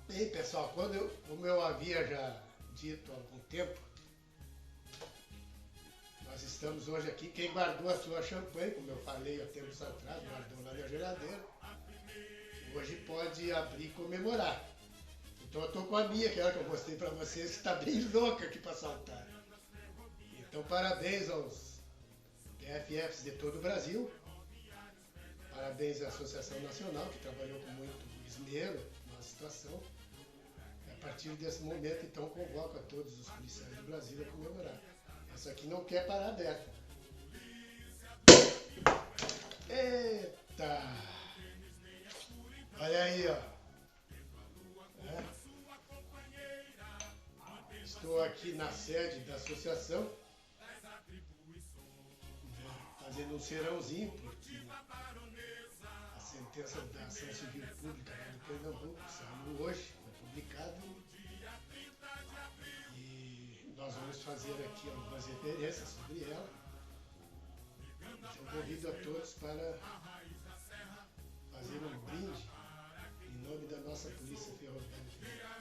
Bem, pessoal, como eu havia já dito há algum tempo, nós estamos hoje aqui. Quem guardou a sua champanhe, como eu falei há tempos atrás, guardou lá na geladeira, hoje pode abrir e comemorar. Então eu estou com a minha, que é a que eu mostrei para vocês, que está bem louca aqui para saltar. Então parabéns aos PFFs de todo o Brasil, parabéns à Associação Nacional, que trabalhou com muito esmero na situação. A partir desse momento, então, convoco a todos os policiais do Brasil a comemorar. Essa aqui não quer parar aberta. Eita! Olha aí, ó. É. Estou aqui na sede da associação, fazendo um serãozinho, porque a sentença da ação civil pública lá do Pernambuco saiu hoje, foi publicada. E nós vamos fazer aqui algumas referências sobre ela. Então convido a todos para fazer um brinde em nome da nossa Polícia Ferroviária Federal.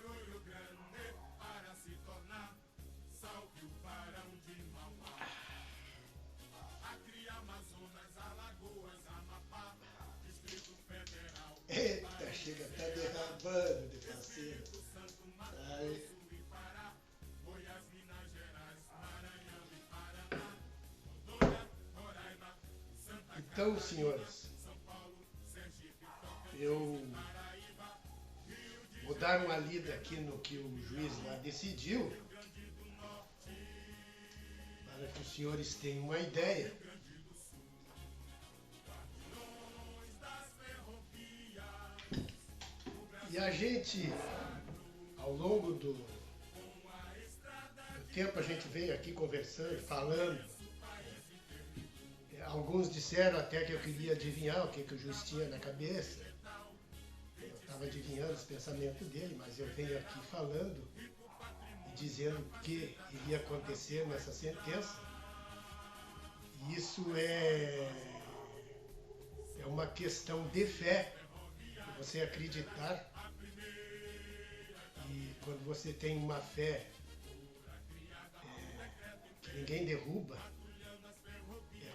Eita, chega até derrabando de parceiro. Ai. Então, senhores, eu vou dar uma lida aqui no que o juiz lá decidiu, para que os senhores tenham uma ideia. E a gente, ao longo do tempo, a gente veio aqui conversando, falando. Alguns disseram até que eu queria adivinhar o que o juiz tinha na cabeça. Eu estava adivinhando os pensamentos dele, mas eu venho aqui falando e dizendo o que iria acontecer nessa sentença. E isso é uma questão de fé, você acreditar. E quando você tem uma fé que ninguém derruba,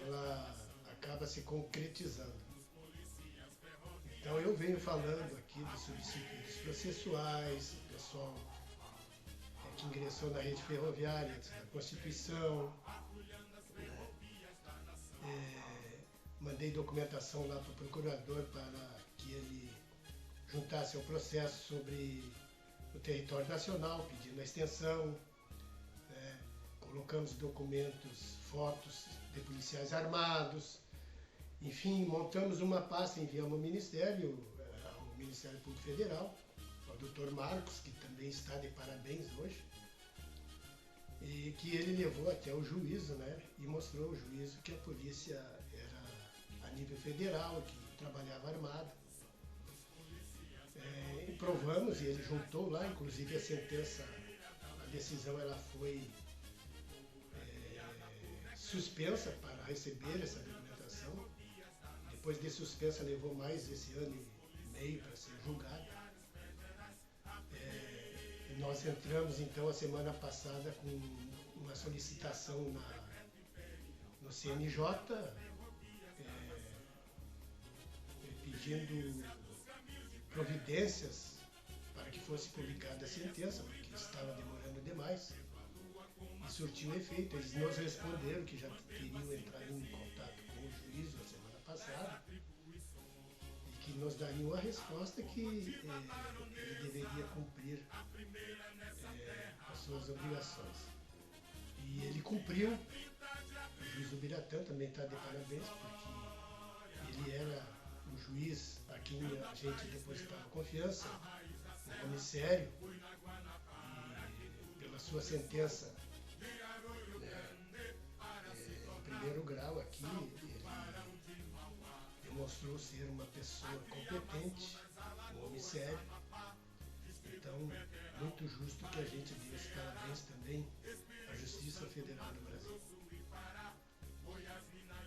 ela acaba se concretizando. Então eu venho falando aqui dos subsídios processuais, o pessoal que ingressou na rede ferroviária, da Constituição. Mandei documentação lá para o procurador para que ele juntasse ao processo sobre o território nacional, pedindo a extensão. Colocamos documentos, fotos de policiais armados. Enfim, montamos uma pasta, enviamos ao Ministério Público Federal, ao Dr. Marcos, que também está de parabéns hoje, e que ele levou até o juízo, né? E mostrou ao juízo que a polícia era a nível federal, que trabalhava armada. E provamos, e ele juntou lá, inclusive a sentença, a decisão ela foi suspensa para receber essa documentação. Depois de suspensa, levou mais esse ano e meio para ser julgado. Nós entramos então a semana passada com uma solicitação no CNJ, pedindo providências para que fosse publicada a sentença, porque estava demorando demais. E surtiu efeito. Eles nos responderam que já teriam entrado em contato com o juiz na semana passada e que nos dariam a resposta que ele deveria cumprir as suas obrigações. E ele cumpriu. O juiz Ubiratã também está de parabéns, porque ele era um juiz a quem a gente depositava confiança, um comissário, e pela sua sentença em primeiro grau aqui, ele demonstrou ser uma pessoa competente, um homem sério. Então, muito justo que a gente dê os parabéns também à Justiça Federal do Brasil.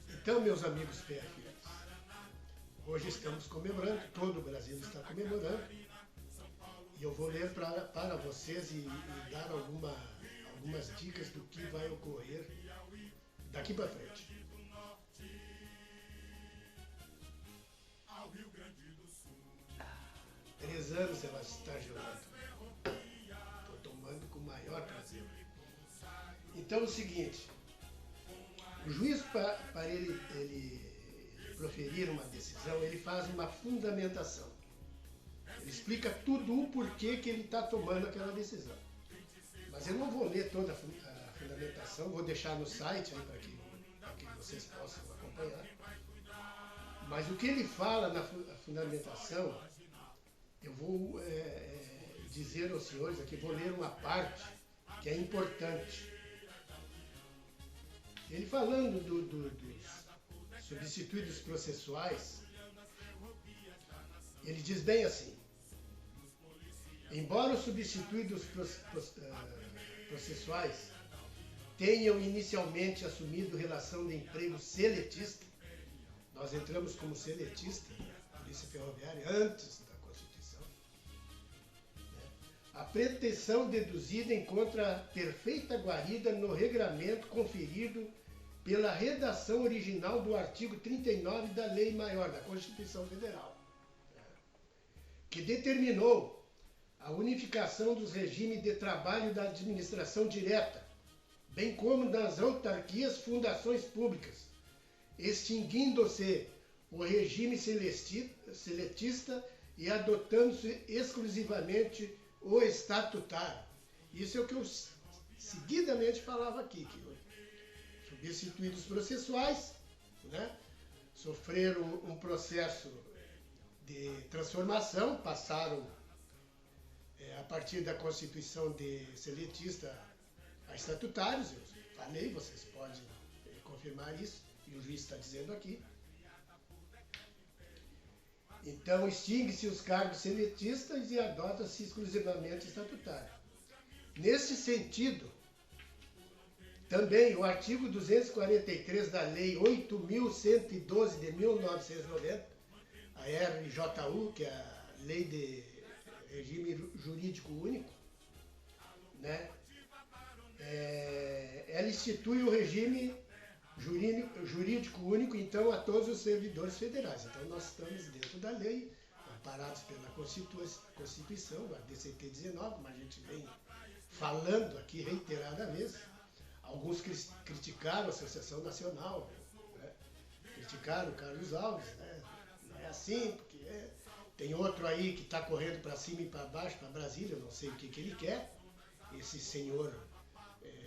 Então, meus amigos PFLs, hoje estamos comemorando, todo o Brasil está comemorando, e eu eu vou ler para vocês e dar algumas dicas do que vai ocorrer daqui para frente. Há 3 anos ela está gelando. Estou tomando com o maior prazer. Então é o seguinte, o juiz, para ele proferir uma decisão, ele faz uma fundamentação. Ele explica tudo o porquê que ele está tomando aquela decisão. Mas eu não vou ler toda a fundamentação, vou deixar no site aí para que vocês possam acompanhar. Mas o que ele fala na fundamentação, eu vou dizer aos senhores aqui, vou ler uma parte que é importante. Ele falando dos substituídos processuais, ele diz bem assim: embora os substituídos processuais tenham inicialmente assumido relação de emprego seletista, nós entramos como seletista, Polícia Ferroviária, antes da Constituição, né? A pretensão deduzida encontra perfeita guarida no regramento conferido pela redação original do artigo 39 da Lei Maior, da Constituição Federal, que determinou a unificação dos regimes de trabalho da administração direta, bem como das autarquias, fundações públicas, extinguindo-se o regime seletista e adotando-se exclusivamente o estatutário. Isso é o que eu seguidamente falava aqui, que substituídos processuais, né, sofreram um processo de transformação, passaram a partir da Constituição de seletista a estatutários. Eu falei, vocês podem confirmar isso, e o juiz está dizendo aqui. Então, extingue-se os cargos seletistas e adota-se exclusivamente estatutário. Nesse sentido, também o artigo 243 da Lei 8.112 de 1990, a RJU, que é a Lei de Regime Jurídico Único, né? Ela institui o regime jurídico único, então, a todos os servidores federais. Então, nós estamos dentro da lei, amparados pela Constituição, a DCT 19, como a gente vem falando aqui reiterada vez. Alguns criticaram a Associação Nacional, né? Criticaram o Carlos Alves, né? Não é assim, porque tem outro aí que está correndo para cima e para baixo, para Brasília, eu não sei o que ele quer. Esse senhor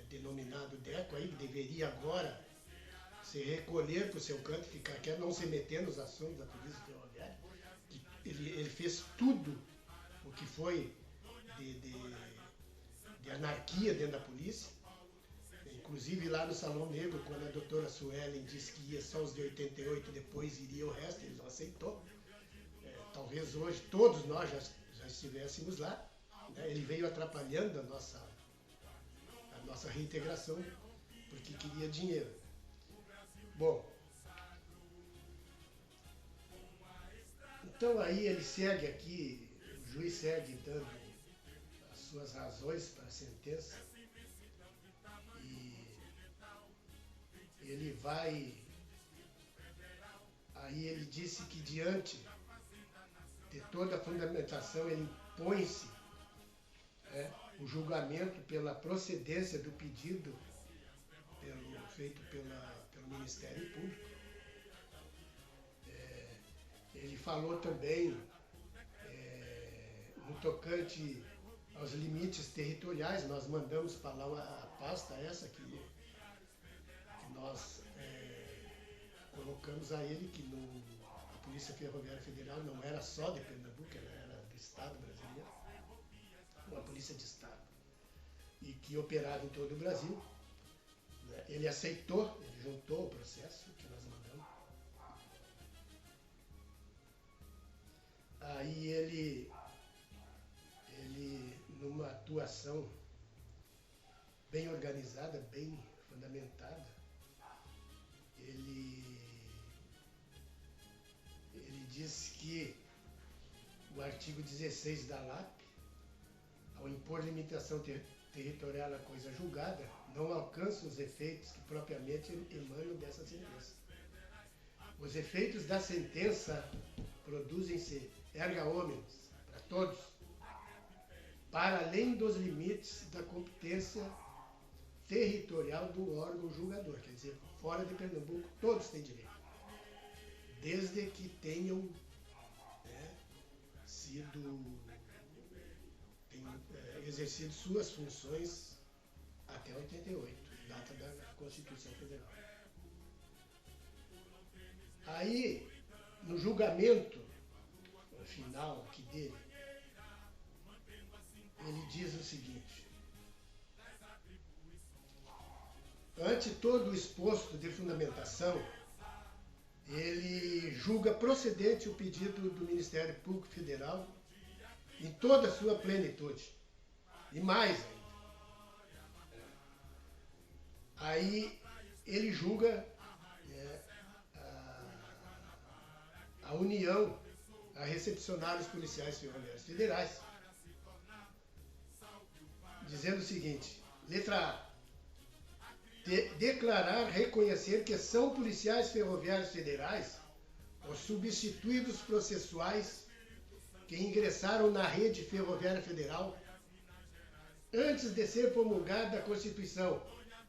denominado Deco aí, que deveria agora se recolher para o seu canto, ficar quieto, não se meter nos assuntos da Polícia Ferroviária. Ele fez tudo o que foi de anarquia dentro da polícia. Inclusive lá no Salão Negro, quando a doutora Suelen disse que ia só os de 88, depois iria o resto, ele não aceitou. Talvez hoje todos nós já estivéssemos lá, né? Ele veio atrapalhando a nossa reintegração, porque queria dinheiro. Bom, então aí ele segue aqui, o juiz segue dando as suas razões para a sentença, e ele vai, aí ele disse que diante de toda a fundamentação ele impõe-se o julgamento pela procedência do pedido feito pelo Ministério Público. Ele falou também no tocante aos limites territoriais. Nós mandamos para lá a pasta essa que nós colocamos a ele, que a Polícia Ferroviária Federal não era só de Pernambuco, ela era do Estado brasileiro, uma polícia de Estado, e que operava em todo o Brasil. Ele aceitou, ele juntou o processo que nós mandamos. Aí ele numa atuação bem organizada, bem fundamentada, ele disse que o artigo 16 da LAP ao impor limitação territorial à coisa julgada, não alcança os efeitos que propriamente emanam dessa sentença. Os efeitos da sentença produzem-se erga omnes, para todos, para além dos limites da competência territorial do órgão julgador. Quer dizer, fora de Pernambuco, todos têm direito, desde que tenham exercido suas funções até 88, data da Constituição Federal. Aí, no julgamento final aqui dele, ele diz o seguinte: ante todo o exposto de fundamentação, ele julga procedente o pedido do Ministério Público Federal em toda a sua plenitude. E mais ainda. Aí ele julga a União a recepcionar os policiais ferroviários federais, dizendo o seguinte, letra A, declarar, reconhecer que são policiais ferroviários federais os substituídos processuais que ingressaram na rede ferroviária federal antes de ser promulgada a Constituição,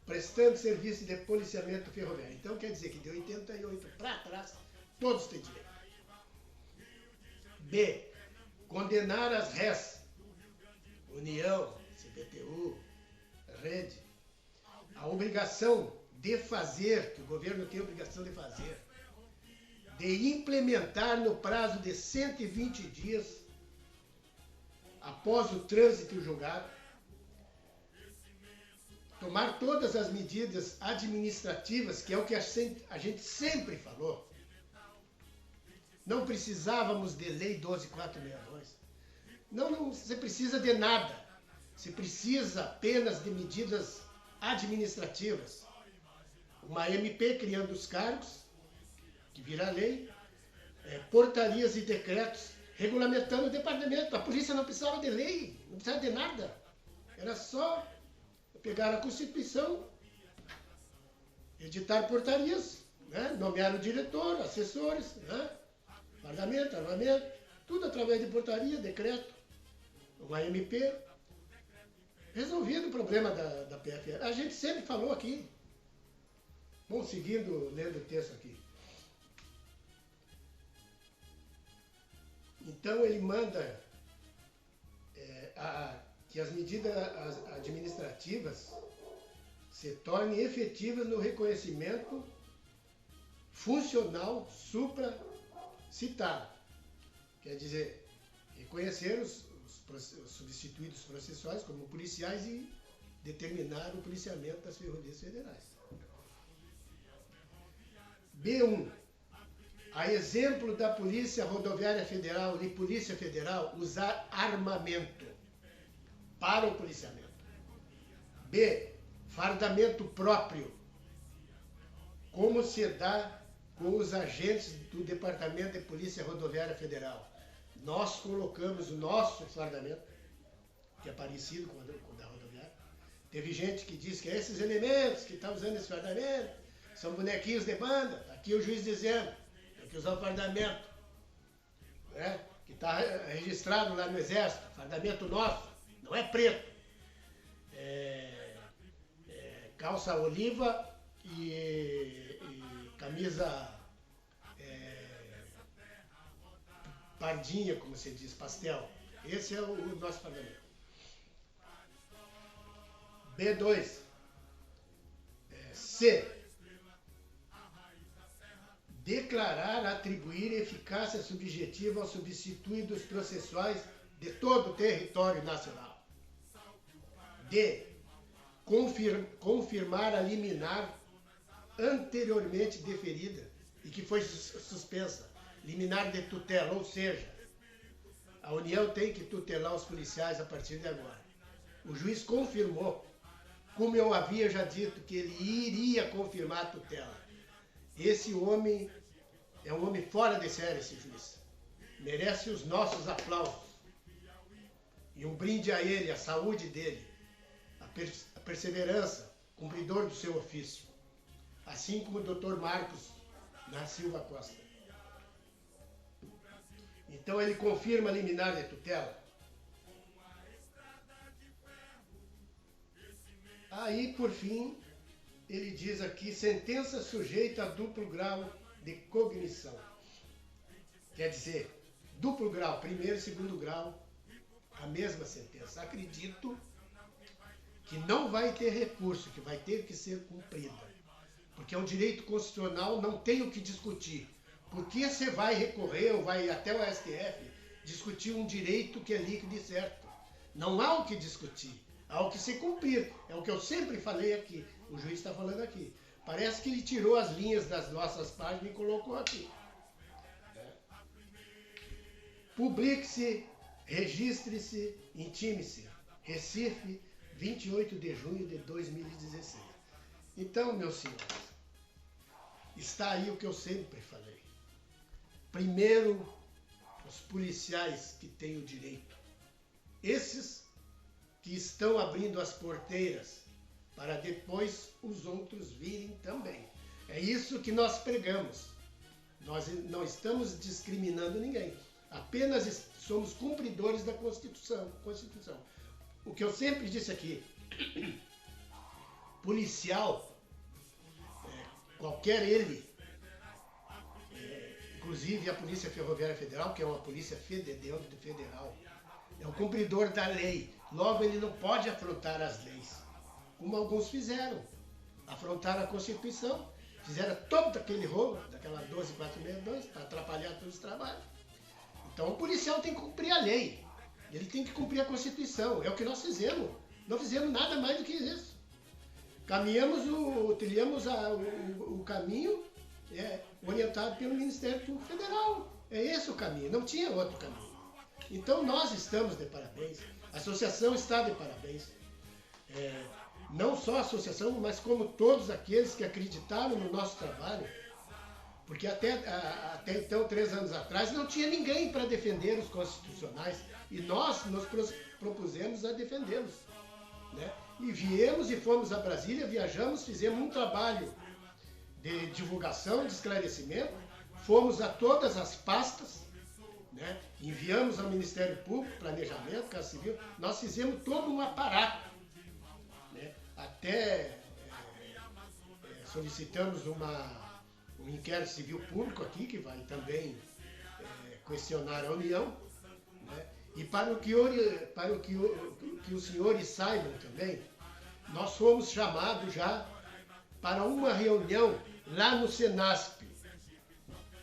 prestando serviço de policiamento ferroviário. Então quer dizer que de 88 para trás, todos têm direito. B. Condenar as RES, União, CPTU, Rede, a obrigação de fazer, que o governo tem a obrigação de fazer, de implementar no prazo de 120 dias, após o trânsito julgado, tomar todas as medidas administrativas, que é o que a gente sempre falou. Não precisávamos de lei 12.462. Não se precisa de nada. Se precisa apenas de medidas administrativas. Uma MP criando os cargos, que vira lei, portarias e decretos regulamentando o departamento. A polícia não precisava de lei, não precisava de nada. Era só pegar a Constituição, editar portarias, nomear o diretor, assessores, fardamento, armamento, tudo através de portaria, decreto, uma MP. Resolvido o problema da PFL. A gente sempre falou aqui. Bom, seguindo, lendo o texto aqui. Então ele manda que as medidas administrativas se tornem efetivas no reconhecimento funcional supracitado. Quer dizer, reconhecer os substituídos processuais como policiais e determinar o policiamento das ferrovias federais. B1. A exemplo da Polícia Rodoviária Federal e Polícia Federal, usar armamento para o policiamento. B. Fardamento próprio, como se dá com os agentes do Departamento de Polícia Rodoviária Federal. Nós colocamos o nosso fardamento, que é parecido com o da rodoviária. Teve gente que disse que esses elementos que estão usando esse fardamento são bonequinhos de banda. Aqui o juiz dizendo, tem que usar o fardamento, que está registrado lá no Exército, fardamento nosso, não é preto. Calça oliva e camisa pardinha, como se diz, pastel. Esse é o nosso fardamento. B2. C. Declarar, atribuir eficácia subjetiva aos substituídos processuais de todo o território nacional. D. Confirmar a liminar anteriormente deferida e que foi suspensa. Liminar de tutela, ou seja, a União tem que tutelar os policiais a partir de agora. O juiz confirmou, como eu havia já dito, que ele iria confirmar a tutela. Esse homem é um homem fora de série, esse juiz. Merece os nossos aplausos. E um brinde a ele, a saúde dele, a perseverança, cumpridor do seu ofício. Assim como o Dr. Marcos da Silva Costa. Então ele confirma a liminar de tutela. Aí, por fim, ele diz aqui, sentença sujeita a duplo grau de cognição. Quer dizer, duplo grau, primeiro e segundo grau, a mesma sentença. Acredito que não vai ter recurso, que vai ter que ser cumprida. Porque é um direito constitucional, não tem o que discutir. Por que você vai recorrer ou vai até o STF discutir um direito que é líquido e certo? Não há o que discutir, há o que se cumprir. É o que eu sempre falei aqui, o juiz está falando aqui. Parece que ele tirou as linhas das nossas páginas e colocou aqui. Publique-se, registre-se, intime-se. Recife, 28 de junho de 2016. Então, meus senhores, está aí o que eu sempre falei. Primeiro, os policiais que têm o direito. Esses que estão abrindo as porteiras para depois os outros virem também. É isso que nós pregamos. Nós não estamos discriminando ninguém. Apenas somos cumpridores da Constituição. O que eu sempre disse aqui, policial, qualquer ele, inclusive a Polícia Ferroviária Federal, que é uma polícia de âmbito federal, é o cumpridor da lei. Logo, ele não pode afrontar as leis, como alguns fizeram. Afrontaram a Constituição, fizeram todo aquele rolo, daquela 12462, para atrapalhar todos os trabalhos. Então, o policial tem que cumprir a lei. Ele tem que cumprir a Constituição. É o que nós fizemos. Não fizemos nada mais do que isso. Trilhamos o caminho orientado pelo Ministério Público Federal. É esse o caminho, não tinha outro caminho. Então nós estamos de parabéns, a associação está de parabéns. Não só a associação, mas como todos aqueles que acreditaram no nosso trabalho, porque até então, 3 anos atrás, não tinha ninguém para defender os constitucionais e nós nos propusemos a defendê-los, né? E viemos e fomos a Brasília, viajamos, fizemos um trabalho de divulgação, de esclarecimento, fomos a todas as pastas, né? Enviamos ao Ministério Público, Planejamento, Casa Civil, nós fizemos todo um aparato, né? Até solicitamos um inquérito civil público aqui, que vai também questionar a União, né? E para que os senhores saibam também, nós fomos chamados já para uma reunião lá no Senasp,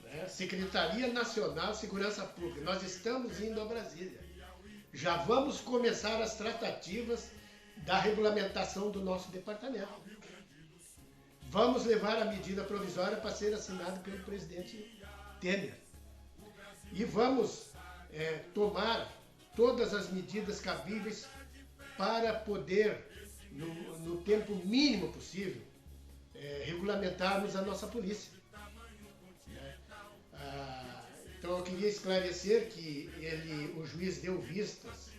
né? Secretaria Nacional de Segurança Pública. Nós estamos indo a Brasília. Já vamos começar as tratativas da regulamentação do nosso departamento. Vamos levar a medida provisória para ser assinada pelo presidente Temer. E vamos tomar todas as medidas cabíveis para poder, no tempo mínimo possível, regulamentarmos a nossa polícia. Então eu queria esclarecer que o juiz deu vistas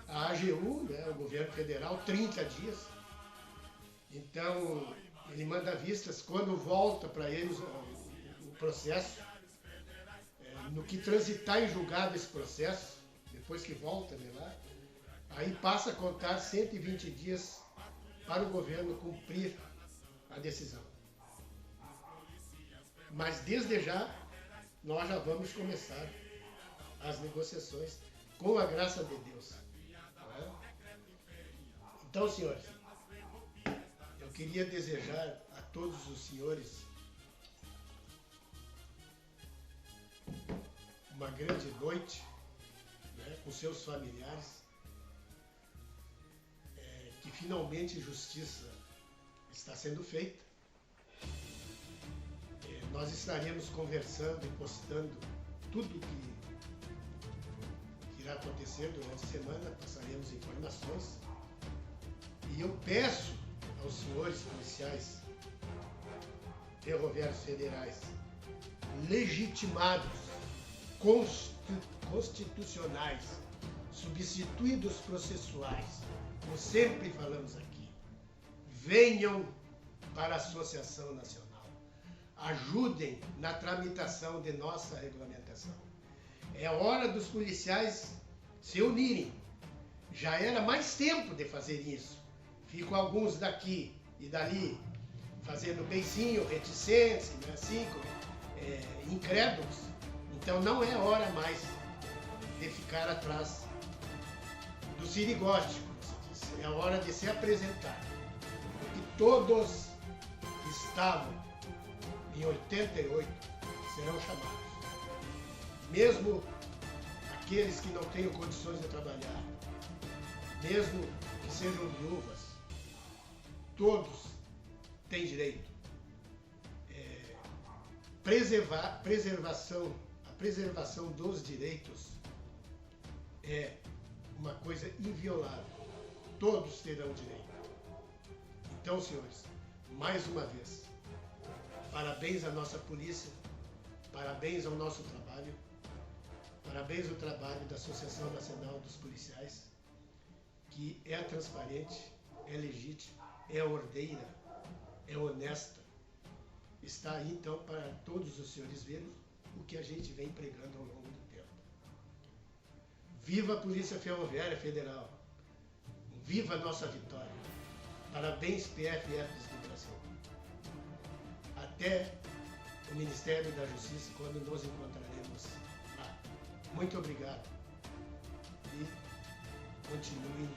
à AGU, né, o governo federal, 30 dias. Então ele manda vistas quando volta para eles o processo, no que transitar em julgado esse processo, depois que volta de lá, aí passa a contar 120 dias para o governo cumprir a decisão. Mas desde já, nós já vamos começar as negociações com a graça de Deus. Então, senhores, eu queria desejar a todos os senhores uma grande noite, né, com seus familiares, que finalmente justiça está sendo feita. Nós estaremos conversando e postando tudo que irá acontecer durante a semana, passaremos informações. E eu peço aos senhores policiais ferroviários federais legitimados, constitucionais, substitui dos processuais, como sempre falamos aqui, venham para a Associação Nacional, ajudem na tramitação de nossa regulamentação. É hora dos policiais se unirem. Já era mais tempo de fazer isso. Ficam alguns daqui e dali fazendo beicinho, reticência, né, assim, incrédulos. Então não é hora mais de ficar atrás do sirigótico, como se diz. É hora de se apresentar. Porque todos que estavam em 88 serão chamados. Mesmo aqueles que não tenham condições de trabalhar, mesmo que sejam viúvas, todos têm direito. A preservação dos direitos é uma coisa inviolável. Todos terão direito. Então, senhores, mais uma vez, parabéns à nossa polícia, parabéns ao nosso trabalho, parabéns ao trabalho da Associação Nacional dos Policiais, que é transparente, é legítima, é ordeira, é honesta. Está aí, então, para todos os senhores verem o que a gente vem pregando ao longo do tempo. Viva a Polícia Ferroviária Federal! Viva a nossa vitória! Parabéns, PFFs do Brasil! Até o Ministério da Justiça, quando nos encontraremos lá. Muito obrigado e continuem